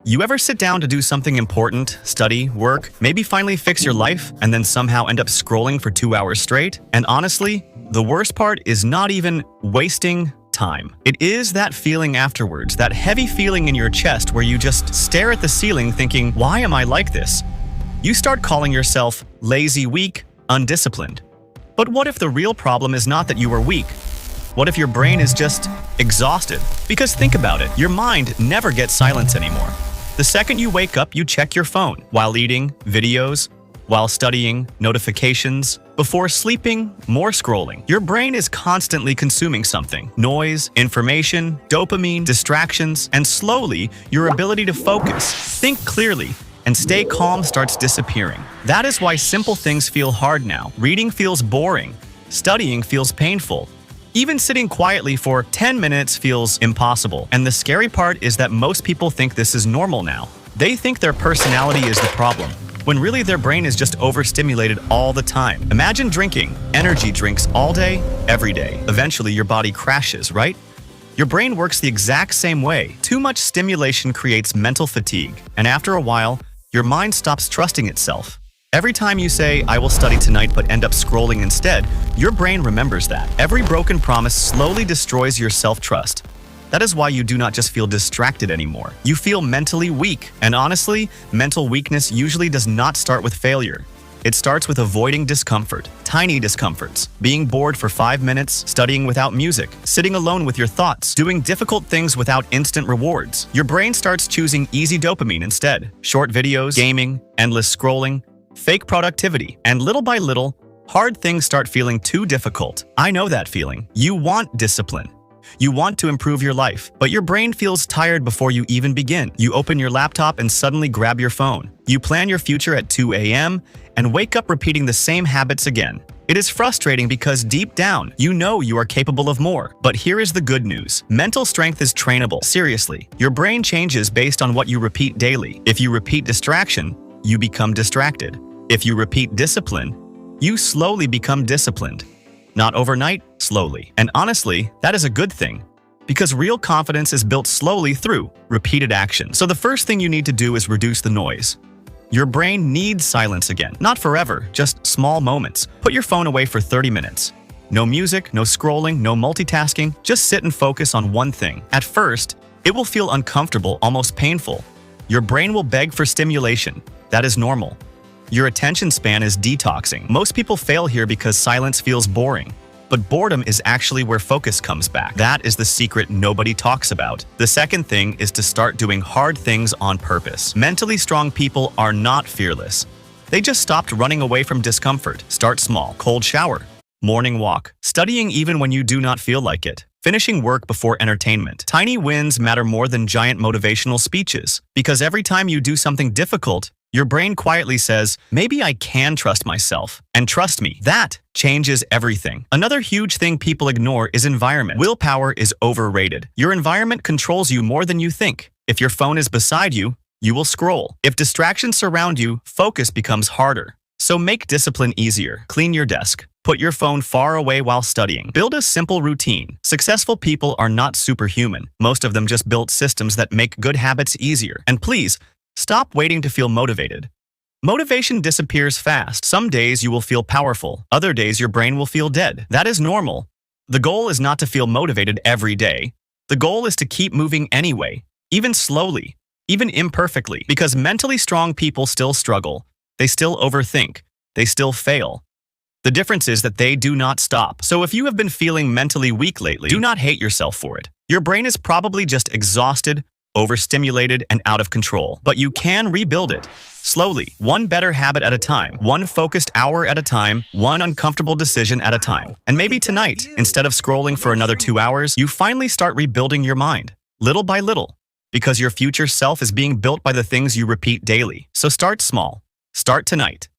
You ever sit down to do something important, study, work, maybe finally fix your life, and then somehow end up scrolling for 2 hours straight? And honestly, the worst part is not even wasting time. It is that feeling afterwards, that heavy feeling in your chest where you just stare at the ceiling thinking, why am I like this? You start calling yourself lazy, weak, undisciplined. But what if the real problem is not that you are weak? What if your brain is just exhausted? Because think about it, your mind never gets silence anymore. The second you wake up, you check your phone. While eating, videos. While studying, notifications. Before sleeping, more scrolling. Your brain is constantly consuming something. Noise, information, dopamine, distractions, and slowly, your ability to focus, think clearly, and stay calm starts disappearing. That is why simple things feel hard now. Reading feels boring. Studying feels painful. Even sitting quietly for 10 minutes feels impossible. And the scary part is that most people think this is normal now. They think their personality is the problem, when really their brain is just overstimulated all the time. Imagine drinking energy drinks all day, every day. Eventually, your body crashes, right? Your brain works the exact same way. Too much stimulation creates mental fatigue, and after a while, your mind stops trusting itself. Every time you say, I will study tonight but end up scrolling instead, your brain remembers that. Every broken promise slowly destroys your self-trust. That is why you do not just feel distracted anymore. You feel mentally weak. And honestly, mental weakness usually does not start with failure. It starts with avoiding discomfort, tiny discomforts, being bored for 5 minutes, studying without music, sitting alone with your thoughts, doing difficult things without instant rewards. Your brain starts choosing easy dopamine instead. Short videos, gaming, endless scrolling, fake productivity, and little by little, hard things start feeling too difficult. I know that feeling. You want discipline. You want to improve your life, but your brain feels tired before you even begin. You open your laptop and suddenly grab your phone. You plan your future at 2 a.m. and wake up repeating the same habits again. It is frustrating because deep down, you know you are capable of more. But here is the good news. Mental strength is trainable. Seriously, your brain changes based on what you repeat daily. If you repeat distraction, you become distracted. If you repeat discipline, you slowly become disciplined. Not overnight, slowly. And honestly, that is a good thing, because real confidence is built slowly through repeated action. So the first thing you need to do is reduce the noise. Your brain needs silence again. Not forever, just small moments. Put your phone away for 30 minutes. No music, no scrolling, no multitasking. Just sit and focus on one thing. At first, it will feel uncomfortable, almost painful. Your brain will beg for stimulation. That is normal. Your attention span is detoxing. Most people fail here because silence feels boring. But boredom is actually where focus comes back. That is the secret nobody talks about. The second thing is to start doing hard things on purpose. Mentally strong people are not fearless. They just stopped running away from discomfort. Start small. Cold shower. Morning walk. Studying even when you do not feel like it. Finishing work before entertainment. Tiny wins matter more than giant motivational speeches. Because every time you do something difficult, your brain quietly says, maybe I can trust myself. And trust me, that changes everything. Another huge thing people ignore is environment. Willpower is overrated. Your environment controls you more than you think. If your phone is beside you, you will scroll. If distractions surround you, focus becomes harder. So make discipline easier. Clean your desk. Put your phone far away while studying. Build a simple routine. Successful people are not superhuman. Most of them just built systems that make good habits easier. And please, stop waiting to feel motivated. Motivation disappears fast. Some days you will feel powerful. Other days your brain will feel dead. That is normal. The goal is not to feel motivated every day. The goal is to keep moving anyway, even slowly, even imperfectly, because mentally strong people still struggle. They still overthink. They still fail. The difference is that they do not stop. So if you have been feeling mentally weak lately, do not hate yourself for it. Your brain is probably just exhausted, overstimulated, and out of control. But you can rebuild it. Slowly, one better habit at a time, one focused hour at a time, one uncomfortable decision at a time. And maybe tonight, instead of scrolling for another 2 hours, you finally start rebuilding your mind, little by little, because your future self is being built by the things you repeat daily. So start small. Start tonight.